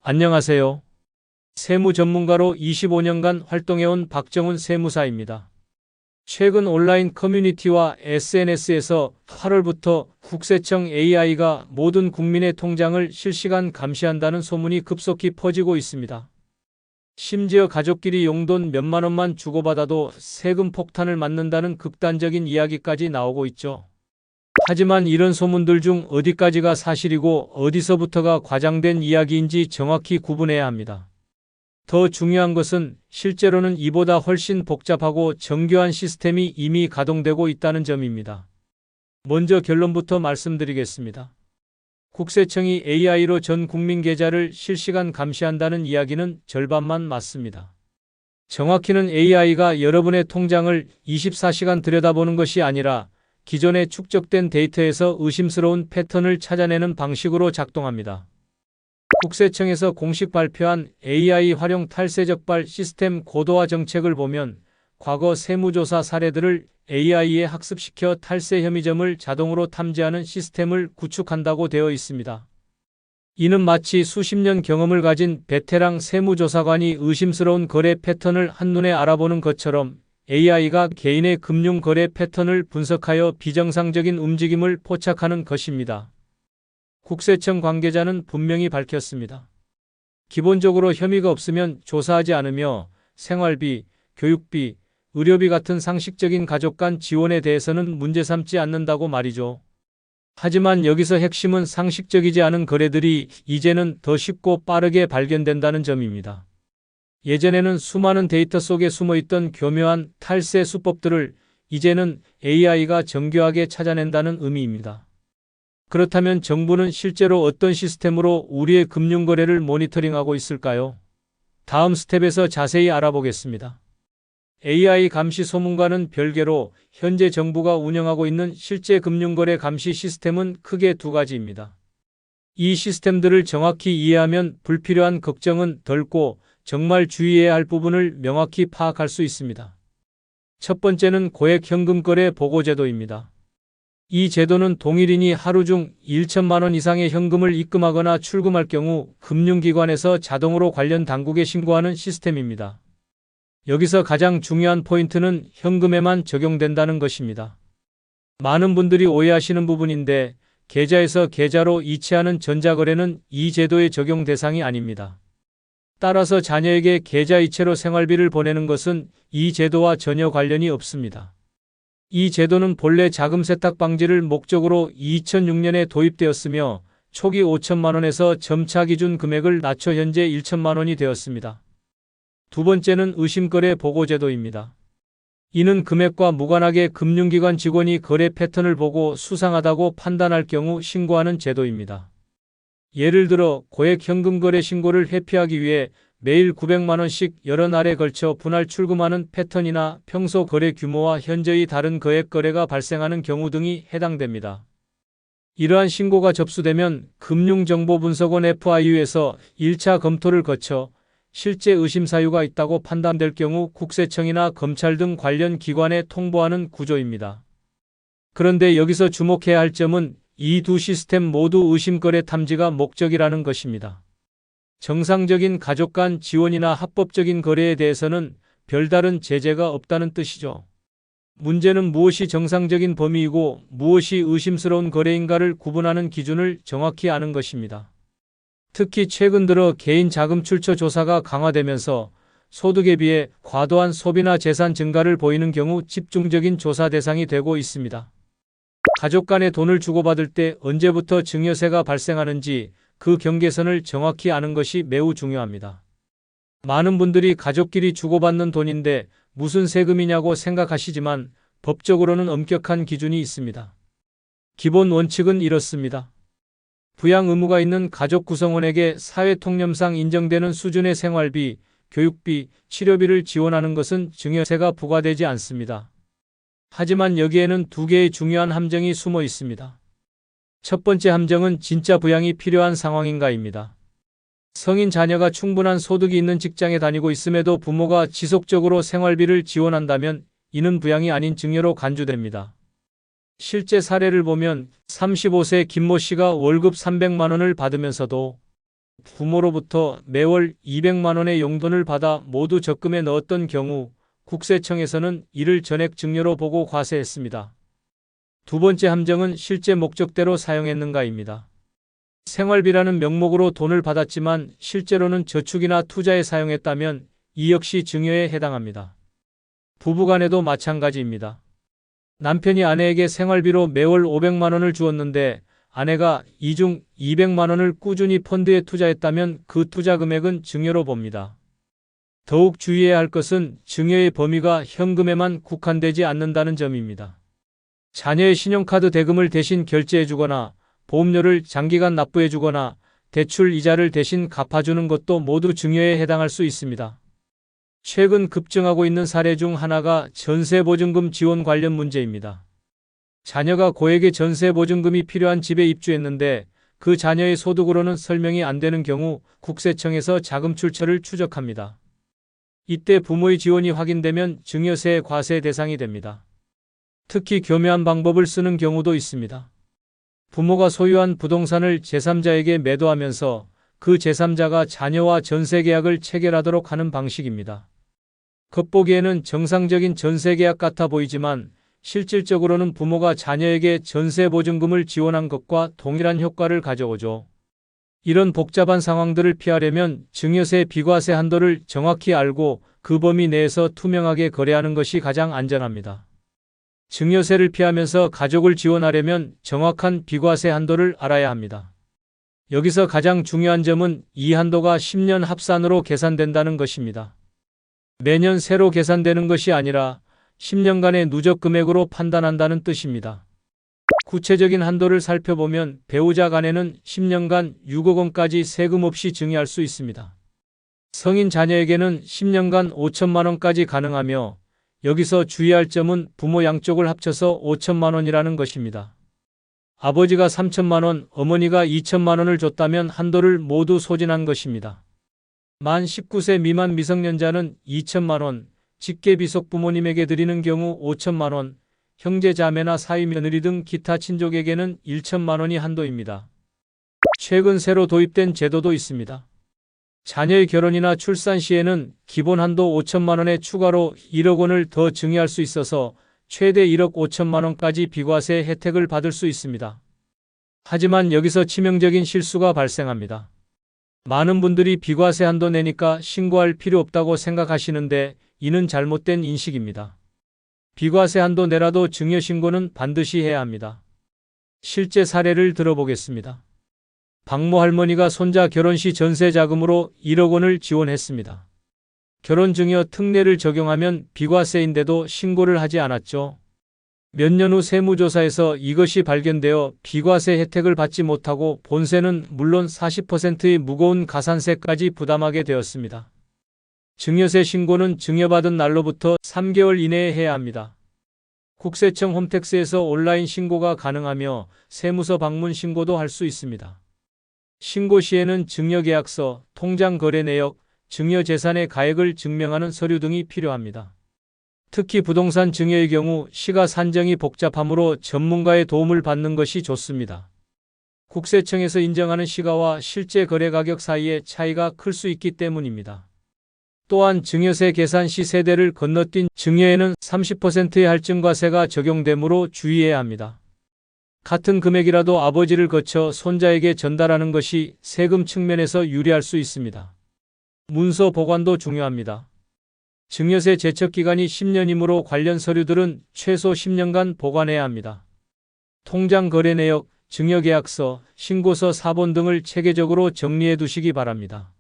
안녕하세요. 세무 전문가로 25년간 활동해온 박정훈 세무사입니다. 최근 온라인 커뮤니티와 SNS에서 8월부터 국세청 AI가 모든 국민의 통장을 실시간 감시한다는 소문이 급속히 퍼지고 있습니다. 심지어 가족끼리 용돈 몇만 원만 주고받아도 세금 폭탄을 맞는다는 극단적인 이야기까지 나오고 있죠. 하지만 이런 소문들 중 어디까지가 사실이고 어디서부터가 과장된 이야기인지 정확히 구분해야 합니다. 더 중요한 것은 실제로는 이보다 훨씬 복잡하고 정교한 시스템이 이미 가동되고 있다는 점입니다. 먼저 결론부터 말씀드리겠습니다. 국세청이 AI로 전 국민 계좌를 실시간 감시한다는 이야기는 절반만 맞습니다. 정확히는 AI가 여러분의 통장을 24시간 들여다보는 것이 아니라 기존에 축적된 데이터에서 의심스러운 패턴을 찾아내는 방식으로 작동합니다. 국세청에서 공식 발표한 AI 활용 탈세 적발 시스템 고도화 정책을 보면 과거 세무조사 사례들을 AI에 학습시켜 탈세 혐의점을 자동으로 탐지하는 시스템을 구축한다고 되어 있습니다. 이는 마치 수십 년 경험을 가진 베테랑 세무조사관이 의심스러운 거래 패턴을 한눈에 알아보는 것처럼 AI가 개인의 금융 거래 패턴을 분석하여 비정상적인 움직임을 포착하는 것입니다. 국세청 관계자는 분명히 밝혔습니다. 기본적으로 혐의가 없으면 조사하지 않으며 생활비, 교육비, 의료비 같은 상식적인 가족 간 지원에 대해서는 문제 삼지 않는다고 말이죠. 하지만 여기서 핵심은 상식적이지 않은 거래들이 이제는 더 쉽고 빠르게 발견된다는 점입니다. 예전에는 수많은 데이터 속에 숨어있던 교묘한 탈세 수법들을 이제는 AI가 정교하게 찾아낸다는 의미입니다. 그렇다면 정부는 실제로 어떤 시스템으로 우리의 금융거래를 모니터링하고 있을까요? 다음 스텝에서 자세히 알아보겠습니다. AI 감시 소문과는 별개로 현재 정부가 운영하고 있는 실제 금융거래 감시 시스템은 크게 두 가지입니다. 이 시스템들을 정확히 이해하면 불필요한 걱정은 덜고 정말 주의해야 할 부분을 명확히 파악할 수 있습니다. 첫 번째는 고액 현금거래 보고제도입니다. 이 제도는 동일인이 하루 중 1천만 원 이상의 현금을 입금하거나 출금할 경우 금융기관에서 자동으로 관련 당국에 신고하는 시스템입니다. 여기서 가장 중요한 포인트는 현금에만 적용된다는 것입니다. 많은 분들이 오해하시는 부분인데 계좌에서 계좌로 이체하는 전자거래는 이 제도의 적용 대상이 아닙니다. 따라서 자녀에게 계좌 이체로 생활비를 보내는 것은 이 제도와 전혀 관련이 없습니다. 이 제도는 본래 자금 세탁 방지를 목적으로 2006년에 도입되었으며 초기 5천만 원에서 점차 기준 금액을 낮춰 현재 1천만 원이 되었습니다. 두 번째는 의심거래 보고제도입니다. 이는 금액과 무관하게 금융기관 직원이 거래 패턴을 보고 수상하다고 판단할 경우 신고하는 제도입니다. 예를 들어 고액 현금 거래 신고를 회피하기 위해 매일 900만 원씩 여러 날에 걸쳐 분할 출금하는 패턴이나 평소 거래 규모와 현저히 다른 거액 거래가 발생하는 경우 등이 해당됩니다. 이러한 신고가 접수되면 금융정보분석원 FIU에서 1차 검토를 거쳐 실제 의심 사유가 있다고 판단될 경우 국세청이나 검찰 등 관련 기관에 통보하는 구조입니다. 그런데 여기서 주목해야 할 점은 이 두 시스템 모두 의심거래 탐지가 목적이라는 것입니다. 정상적인 가족 간 지원이나 합법적인 거래에 대해서는 별다른 제재가 없다는 뜻이죠. 문제는 무엇이 정상적인 범위이고 무엇이 의심스러운 거래인가를 구분하는 기준을 정확히 아는 것입니다. 특히 최근 들어 개인 자금 출처 조사가 강화되면서 소득에 비해 과도한 소비나 재산 증가를 보이는 경우 집중적인 조사 대상이 되고 있습니다. 가족 간에 돈을 주고받을 때 언제부터 증여세가 발생하는지 그 경계선을 정확히 아는 것이 매우 중요합니다. 많은 분들이 가족끼리 주고받는 돈인데 무슨 세금이냐고 생각하시지만 법적으로는 엄격한 기준이 있습니다. 기본 원칙은 이렇습니다. 부양 의무가 있는 가족 구성원에게 사회통념상 인정되는 수준의 생활비, 교육비, 치료비를 지원하는 것은 증여세가 부과되지 않습니다. 하지만 여기에는 두 개의 중요한 함정이 숨어 있습니다. 첫 번째 함정은 진짜 부양이 필요한 상황인가입니다. 성인 자녀가 충분한 소득이 있는 직장에 다니고 있음에도 부모가 지속적으로 생활비를 지원한다면 이는 부양이 아닌 증여로 간주됩니다. 실제 사례를 보면 35세 김모 씨가 월급 300만 원을 받으면서도 부모로부터 매월 200만 원의 용돈을 받아 모두 적금에 넣었던 경우 국세청에서는 이를 전액 증여로 보고 과세했습니다. 두 번째 함정은 실제 목적대로 사용했는가입니다. 생활비라는 명목으로 돈을 받았지만 실제로는 저축이나 투자에 사용했다면 이 역시 증여에 해당합니다. 부부간에도 마찬가지입니다. 남편이 아내에게 생활비로 매월 500만 원을 주었는데 아내가 이 중 200만 원을 꾸준히 펀드에 투자했다면 그 투자 금액은 증여로 봅니다. 더욱 주의해야 할 것은 증여의 범위가 현금에만 국한되지 않는다는 점입니다. 자녀의 신용카드 대금을 대신 결제해주거나 보험료를 장기간 납부해주거나 대출 이자를 대신 갚아주는 것도 모두 증여에 해당할 수 있습니다. 최근 급증하고 있는 사례 중 하나가 전세보증금 지원 관련 문제입니다. 자녀가 고액의 전세보증금이 필요한 집에 입주했는데 그 자녀의 소득으로는 설명이 안 되는 경우 국세청에서 자금 출처를 추적합니다. 이때 부모의 지원이 확인되면 증여세 과세 대상이 됩니다. 특히 교묘한 방법을 쓰는 경우도 있습니다. 부모가 소유한 부동산을 제3자에게 매도하면서 그 제3자가 자녀와 전세계약을 체결하도록 하는 방식입니다. 겉보기에는 정상적인 전세계약 같아 보이지만 실질적으로는 부모가 자녀에게 전세보증금을 지원한 것과 동일한 효과를 가져오죠. 이런 복잡한 상황들을 피하려면 증여세 비과세 한도를 정확히 알고 그 범위 내에서 투명하게 거래하는 것이 가장 안전합니다. 증여세를 피하면서 가족을 지원하려면 정확한 비과세 한도를 알아야 합니다. 여기서 가장 중요한 점은 이 한도가 10년 합산으로 계산된다는 것입니다. 매년 새로 계산되는 것이 아니라 10년간의 누적 금액으로 판단한다는 뜻입니다. 구체적인 한도를 살펴보면 배우자 간에는 10년간 6억 원까지 세금 없이 증여할 수 있습니다. 성인 자녀에게는 10년간 5천만 원까지 가능하며 여기서 주의할 점은 부모 양쪽을 합쳐서 5천만 원이라는 것입니다. 아버지가 3천만 원, 어머니가 2천만 원을 줬다면 한도를 모두 소진한 것입니다. 만 19세 미만 미성년자는 2천만 원, 직계비속 부모님에게 드리는 경우 5천만 원, 형제 자매나 사위 며느리 등 기타 친족에게는 1천만 원이 한도입니다. 최근 새로 도입된 제도도 있습니다. 자녀의 결혼이나 출산 시에는 기본 한도 5천만 원에 추가로 1억 원을 더 증여할 수 있어서 최대 1억 5천만 원까지 비과세 혜택을 받을 수 있습니다. 하지만 여기서 치명적인 실수가 발생합니다. 많은 분들이 비과세 한도 내니까 신고할 필요 없다고 생각하시는데 이는 잘못된 인식입니다. 비과세 한도 내라도 증여 신고는 반드시 해야 합니다. 실제 사례를 들어보겠습니다. 박모 할머니가 손자 결혼시 전세 자금으로 1억 원을 지원했습니다. 결혼증여 특례를 적용하면 비과세인데도 신고를 하지 않았죠. 몇 년 후 세무조사에서 이것이 발견되어 비과세 혜택을 받지 못하고 본세는 물론 40%의 무거운 가산세까지 부담하게 되었습니다. 증여세 신고는 증여받은 날로부터 3개월 이내에 해야 합니다. 국세청 홈택스에서 온라인 신고가 가능하며 세무서 방문 신고도 할 수 있습니다. 신고 시에는 증여계약서, 통장 거래 내역, 증여재산의 가액을 증명하는 서류 등이 필요합니다. 특히 부동산 증여의 경우 시가 산정이 복잡하므로 전문가의 도움을 받는 것이 좋습니다. 국세청에서 인정하는 시가와 실제 거래 가격 사이의 차이가 클 수 있기 때문입니다. 또한 증여세 계산 시 세대를 건너뛴 증여에는 30%의 할증과세가 적용되므로 주의해야 합니다. 같은 금액이라도 아버지를 거쳐 손자에게 전달하는 것이 세금 측면에서 유리할 수 있습니다. 문서 보관도 중요합니다. 증여세 제척기간이 10년이므로 관련 서류들은 최소 10년간 보관해야 합니다. 통장 거래 내역, 증여계약서, 신고서 사본 등을 체계적으로 정리해 두시기 바랍니다.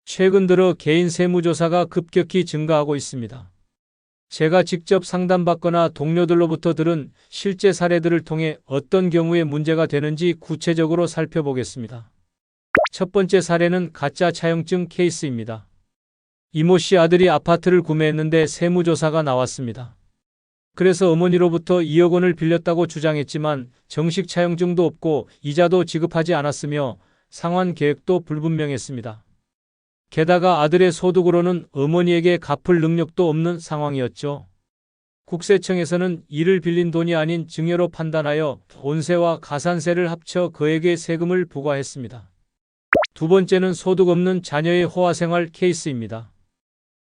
최근 들어 개인 세무조사가 급격히 증가하고 있습니다. 제가 직접 상담받거나 동료들로부터 들은 실제 사례들을 통해 어떤 경우에 문제가 되는지 구체적으로 살펴보겠습니다. 첫 번째 사례는 가짜 차용증 케이스입니다. 이모 씨 아들이 아파트를 구매했는데 세무조사가 나왔습니다. 그래서 어머니로부터 2억 원을 빌렸다고 주장했지만 정식 차용증도 없고 이자도 지급하지 않았으며 상환 계획도 불분명했습니다. 게다가 아들의 소득으로는 어머니에게 갚을 능력도 없는 상황이었죠. 국세청에서는 이를 빌린 돈이 아닌 증여로 판단하여 본세와 가산세를 합쳐 그에게 세금을 부과했습니다. 두 번째는 소득 없는 자녀의 호화생활 케이스입니다.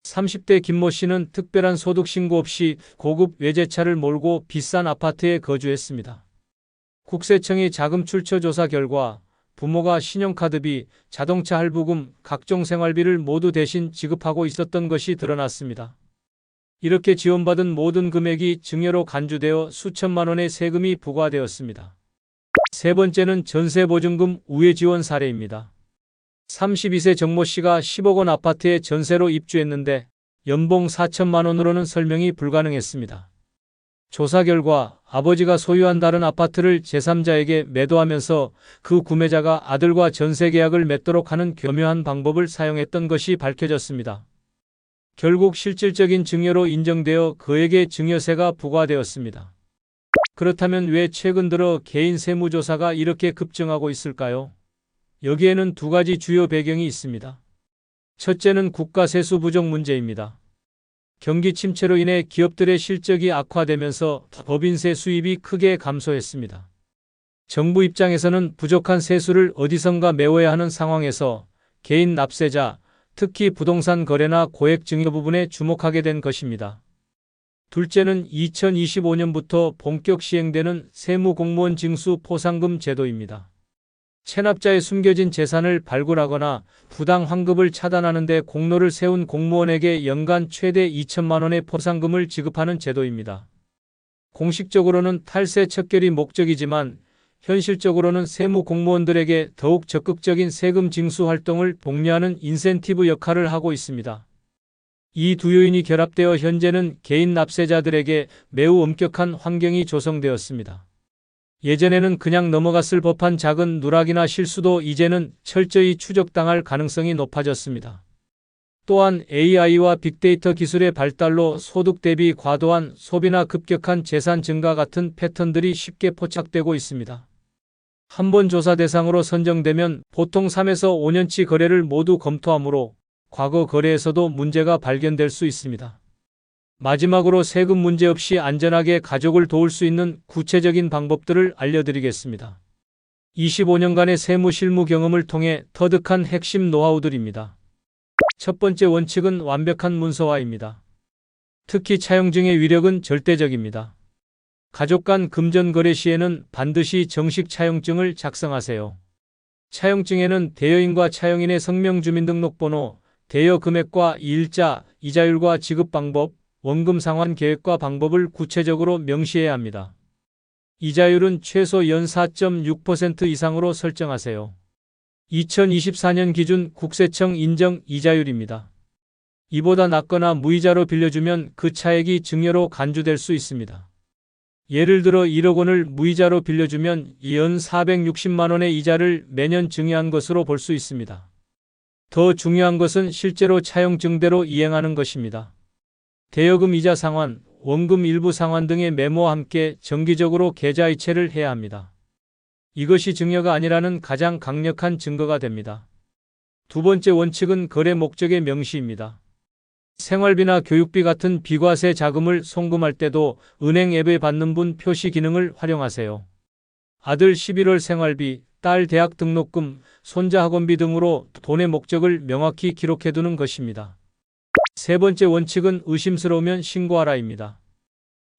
30대 김모 씨는 특별한 소득 신고 없이 고급 외제차를 몰고 비싼 아파트에 거주했습니다. 국세청의 자금 출처 조사 결과 부모가 신용카드비, 자동차 할부금, 각종 생활비를 모두 대신 지급하고 있었던 것이 드러났습니다. 이렇게 지원받은 모든 금액이 증여로 간주되어 수천만 원의 세금이 부과되었습니다. 세 번째는 전세보증금 우회 지원 사례입니다. 32세 정모 씨가 10억 원 아파트에 전세로 입주했는데 연봉 4천만 원으로는 설명이 불가능했습니다. 조사 결과 아버지가 소유한 다른 아파트를 제3자에게 매도하면서 그 구매자가 아들과 전세 계약을 맺도록 하는 교묘한 방법을 사용했던 것이 밝혀졌습니다. 결국 실질적인 증여로 인정되어 그에게 증여세가 부과되었습니다. 그렇다면 왜 최근 들어 개인 세무조사가 이렇게 급증하고 있을까요? 여기에는 두 가지 주요 배경이 있습니다. 첫째는 국가 세수 부족 문제입니다. 경기 침체로 인해 기업들의 실적이 악화되면서 법인세 수입이 크게 감소했습니다. 정부 입장에서는 부족한 세수를 어디선가 메워야 하는 상황에서 개인 납세자, 특히 부동산 거래나 고액 증여 부분에 주목하게 된 것입니다. 둘째는 2025년부터 본격 시행되는 세무공무원 징수 포상금 제도입니다. 체납자의 숨겨진 재산을 발굴하거나 부당 환급을 차단하는 데 공로를 세운 공무원에게 연간 최대 2천만 원의 포상금을 지급하는 제도입니다. 공식적으로는 탈세 척결이 목적이지만 현실적으로는 세무 공무원들에게 더욱 적극적인 세금 징수 활동을 독려하는 인센티브 역할을 하고 있습니다. 이 두 요인이 결합되어 현재는 개인 납세자들에게 매우 엄격한 환경이 조성되었습니다. 예전에는 그냥 넘어갔을 법한 작은 누락이나 실수도 이제는 철저히 추적당할 가능성이 높아졌습니다. 또한 AI와 빅데이터 기술의 발달로 소득 대비 과도한 소비나 급격한 재산 증가 같은 패턴들이 쉽게 포착되고 있습니다. 한 번 조사 대상으로 선정되면 보통 3에서 5년치 거래를 모두 검토하므로 과거 거래에서도 문제가 발견될 수 있습니다. 마지막으로 세금 문제 없이 안전하게 가족을 도울 수 있는 구체적인 방법들을 알려드리겠습니다. 25년간의 세무 실무 경험을 통해 터득한 핵심 노하우들입니다. 첫 번째 원칙은 완벽한 문서화입니다. 특히 차용증의 위력은 절대적입니다. 가족 간 금전 거래 시에는 반드시 정식 차용증을 작성하세요. 차용증에는 대여인과 차용인의 성명 주민등록번호, 대여 금액과 일자, 이자율과 지급 방법, 원금 상환 계획과 방법을 구체적으로 명시해야 합니다. 이자율은 최소 연 4.6% 이상으로 설정하세요. 2024년 기준 국세청 인정 이자율입니다. 이보다 낮거나 무이자로 빌려주면 그 차액이 증여로 간주될 수 있습니다. 예를 들어 1억 원을 무이자로 빌려주면 연 460만 원의 이자를 매년 증여한 것으로 볼 수 있습니다. 더 중요한 것은 실제로 차용증대로 이행하는 것입니다. 대여금 이자 상환, 원금 일부 상환 등의 메모와 함께 정기적으로 계좌 이체를 해야 합니다. 이것이 증여가 아니라는 가장 강력한 증거가 됩니다. 두 번째 원칙은 거래 목적의 명시입니다. 생활비나 교육비 같은 비과세 자금을 송금할 때도 은행 앱에 받는 분 표시 기능을 활용하세요. 아들 11월 생활비, 딸 대학 등록금, 손자 학원비 등으로 돈의 목적을 명확히 기록해두는 것입니다. 세 번째 원칙은 의심스러우면 신고하라입니다.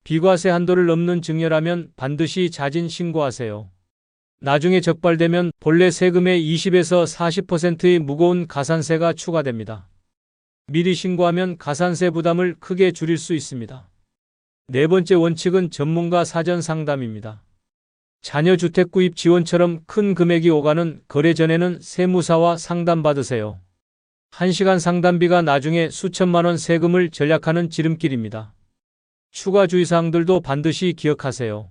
비과세 한도를 넘는 증여라면 반드시 자진 신고하세요. 나중에 적발되면 본래 세금의 20에서 40%의 무거운 가산세가 추가됩니다. 미리 신고하면 가산세 부담을 크게 줄일 수 있습니다. 네 번째 원칙은 전문가 사전 상담입니다. 자녀 주택 구입 지원처럼 큰 금액이 오가는 거래 전에는 세무사와 상담받으세요. 1시간 상담비가 나중에 수천만 원 세금을 절약하는 지름길입니다. 추가 주의사항들도 반드시 기억하세요.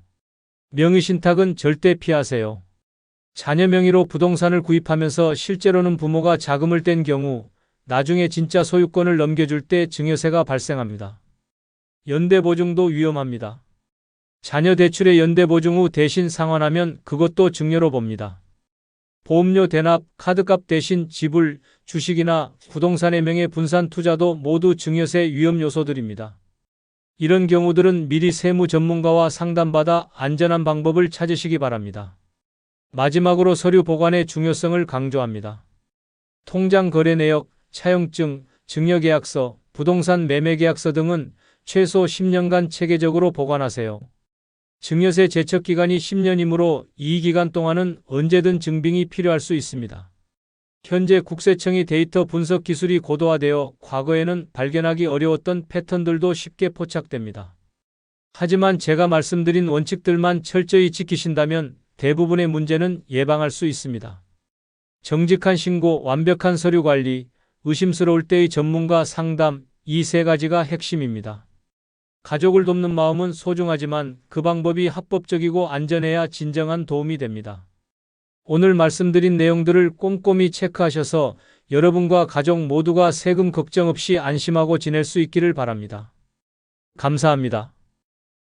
명의신탁은 절대 피하세요. 자녀 명의로 부동산을 구입하면서 실제로는 부모가 자금을 뗀 경우 나중에 진짜 소유권을 넘겨줄 때 증여세가 발생합니다. 연대보증도 위험합니다. 자녀 대출의 연대보증 후 대신 상환하면 그것도 증여로 봅니다. 보험료 대납, 카드값 대신 지불, 주식이나 부동산의 명예 분산 투자도 모두 증여세 위험 요소들입니다. 이런 경우들은 미리 세무 전문가와 상담받아 안전한 방법을 찾으시기 바랍니다. 마지막으로 서류 보관의 중요성을 강조합니다. 통장 거래 내역, 차용증, 증여계약서, 부동산 매매계약서 등은 최소 10년간 체계적으로 보관하세요. 증여세 제척기간이 10년이므로 이 기간 동안은 언제든 증빙이 필요할 수 있습니다. 현재 국세청이 데이터 분석 기술이 고도화되어 과거에는 발견하기 어려웠던 패턴들도 쉽게 포착됩니다. 하지만 제가 말씀드린 원칙들만 철저히 지키신다면 대부분의 문제는 예방할 수 있습니다. 정직한 신고, 완벽한 서류 관리, 의심스러울 때의 전문가 상담, 이 세 가지가 핵심입니다. 가족을 돕는 마음은 소중하지만 그 방법이 합법적이고 안전해야 진정한 도움이 됩니다. 오늘 말씀드린 내용들을 꼼꼼히 체크하셔서 여러분과 가족 모두가 세금 걱정 없이 안심하고 지낼 수 있기를 바랍니다. 감사합니다.